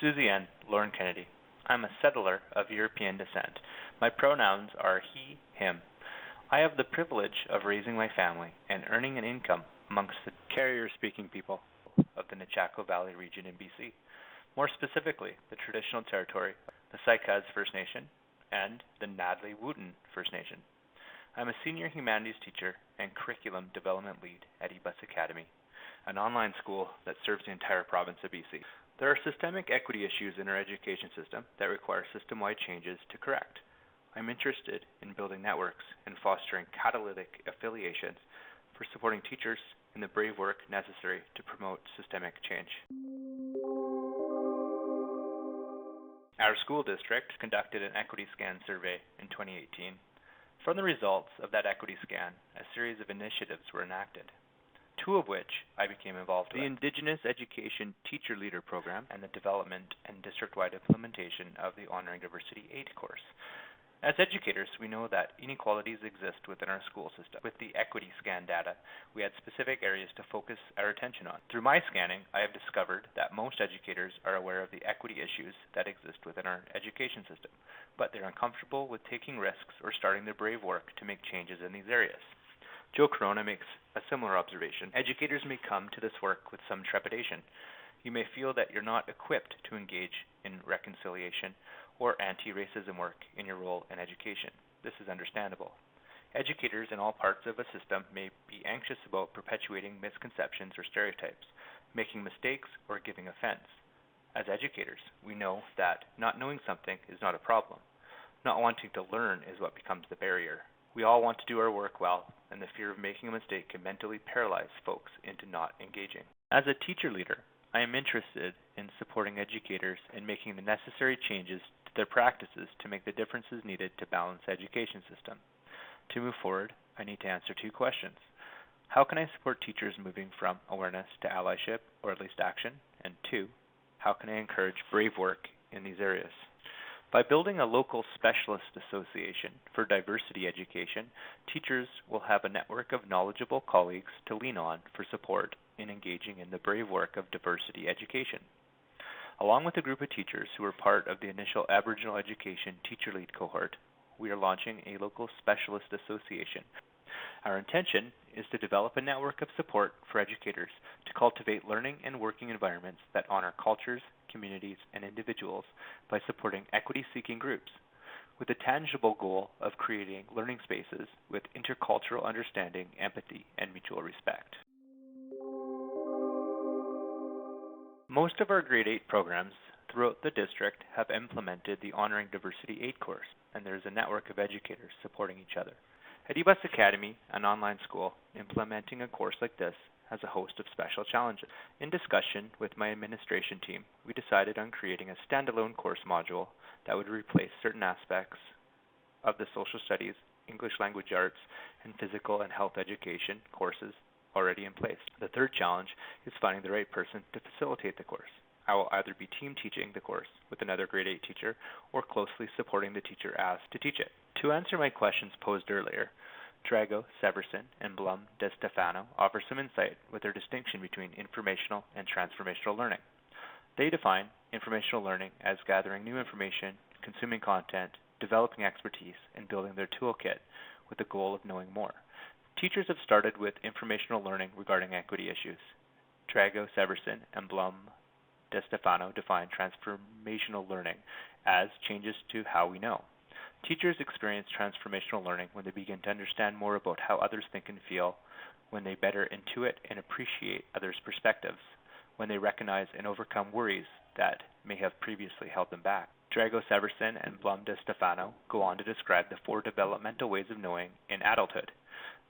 Soozi N Lorn Kennedy. I'm a settler of European descent. My pronouns are he, him. I have the privilege of raising my family and earning an income amongst the carrier-speaking people of the Nechako Valley region in BC. More specifically, the traditional territory, the Saik'uz First Nation, and the Nadleh Whu'ten First Nation. I'm a senior humanities teacher and curriculum development lead at Ebus Academy, an online school that serves the entire province of BC. There are systemic equity issues in our education system that require system-wide changes to correct. I'm interested in building networks and fostering catalytic affiliations for supporting teachers in the brave work necessary to promote systemic change. Our school district conducted an equity scan survey in 2018. From the results of that equity scan, a series of initiatives were enacted, two of which I became involved with: the Indigenous Education Teacher Leader Program and the development and district-wide implementation of the Honoring Diversity 8 course. As educators, we know that inequalities exist within our school system. With the equity scan data, we had specific areas to focus our attention on. Through my scanning, I have discovered that most educators are aware of the equity issues that exist within our education system, but they're uncomfortable with taking risks or starting their brave work to make changes in these areas. Joe Corona makes a similar observation. Educators may come to this work with some trepidation. You may feel that you're not equipped to engage in reconciliation or anti-racism work in your role in education. This is understandable. Educators in all parts of a system may be anxious about perpetuating misconceptions or stereotypes, making mistakes, or giving offense. As educators, we know that not knowing something is not a problem. Not wanting to learn is what becomes the barrier. We all want to do our work well, and the fear of making a mistake can mentally paralyze folks into not engaging. As a teacher leader, I am interested in supporting educators in making the necessary changes to their practices to make the differences needed to balance the education system. To move forward, I need to answer two questions. How can I support teachers moving from awareness to allyship, or at least action? And two, how can I encourage brave work in these areas? By building a local specialist association for diversity education, teachers will have a network of knowledgeable colleagues to lean on for support in engaging in the brave work of diversity education. Along with a group of teachers who were part of the initial Aboriginal Education Teacher Lead cohort, we are launching a local specialist association. Our intention is to develop a network of support for educators to cultivate learning and working environments that honor cultures, communities, and individuals by supporting equity-seeking groups, with a tangible goal of creating learning spaces with intercultural understanding, empathy, and mutual respect. Most of our Grade 8 programs throughout the district have implemented the Honoring Diversity 8 course, and there is a network of educators supporting each other. At Ebus Academy, an online school, implementing a course like this has a host of special challenges. In discussion with my administration team, we decided on creating a standalone course module that would replace certain aspects of the social studies, English language arts, and physical and health education courses already in place. The third challenge is finding the right person to facilitate the course. I will either be team teaching the course with another Grade 8 teacher or closely supporting the teacher asked to teach it. To answer my questions posed earlier, Drago, Severson, and Blum de Stefano offer some insight with their distinction between informational and transformational learning. They define informational learning as gathering new information, consuming content, developing expertise, and building their toolkit with the goal of knowing more. Teachers have started with informational learning regarding equity issues. Drago, Severson, and Blum de Stefano define transformational learning as changes to how we know. Teachers experience transformational learning when they begin to understand more about how others think and feel, when they better intuit and appreciate others' perspectives, when they recognize and overcome worries that may have previously held them back. Drago, Severson, and Blum de Stefano go on to describe the 4 developmental ways of knowing in adulthood.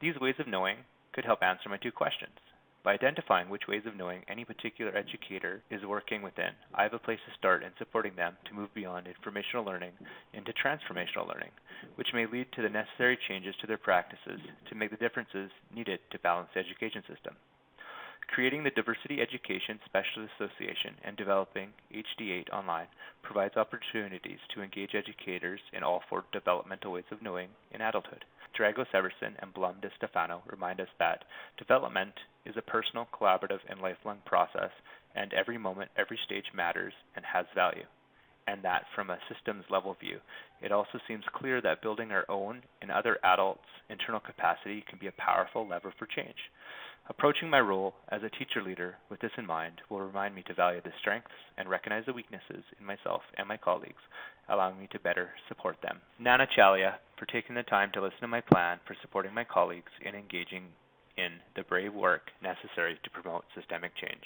These ways of knowing could help answer my two questions. By identifying which ways of knowing any particular educator is working within, I have a place to start in supporting them to move beyond informational learning into transformational learning, which may lead to the necessary changes to their practices to make the differences needed to balance the education system. Creating the Diversity Education Specialist Association and developing HD8 online provides opportunities to engage educators in all 4 developmental ways of knowing in adulthood. Drago-Severson and Blum de Stefano remind us that development is a personal, collaborative, and lifelong process, and every moment, every stage matters and has value. And that from a systems level view, it also seems clear that building our own and other adults' internal capacity can be a powerful lever for change. Approaching my role as a teacher leader with this in mind will remind me to value the strengths and recognize the weaknesses in myself and my colleagues, allowing me to better support them. Nana Chalia for taking the time to listen to my plan for supporting my colleagues in engaging in the brave work necessary to promote systemic change.